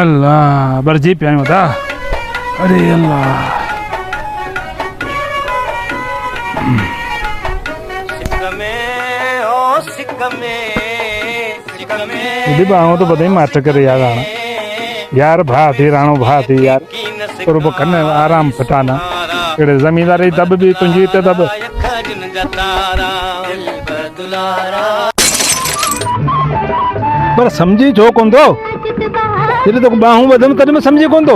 अल्लाह बरजी पिया था। अरे अल्लाह बाहू तो पता ही मास्टर करे यार आना यार भा थी राणो भा थी यार तो करने आराम फटाना केड़े जमींदारी दब भी तुंजी ते दब पर समझी जो कौन तो तेरे तो बाहू बदम तने में समझी कौन तो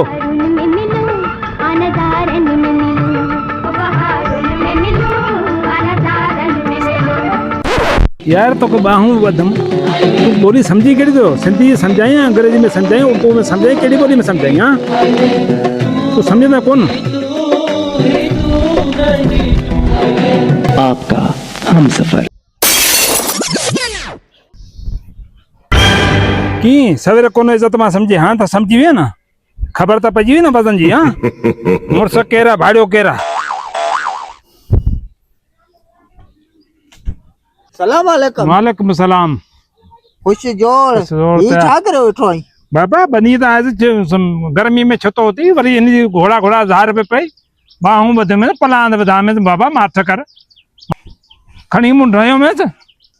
यार तो बाहू बदम तू बोली समझी केड़ी तो सिंधी समझाई अंग्रेजी में समझाई उर्दू में समझाई केड़ी बोली में समझाई हां तू समझना कौन आपका हमसफर की सवेरे कोनो इज्जत में समझी हां तो समझी वे ना खबर तो पजी ना बदन जी हां मुर्स केरा भाड़ियो केरा सलाम अलैकुम वालेकुम सलाम खुश जोर ये क्या करे उठो बाबा बनी तो आज गर्मी में छतो होती वरी इन घोड़ा घोड़ा झार पे पई बाहू बद में पलांद बदा में बाबा माथ कर खणी मुंड रयो में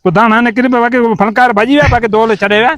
पुदाना ने करे बाबा के फलकार भाजी वे बाके दोल चढ़े वे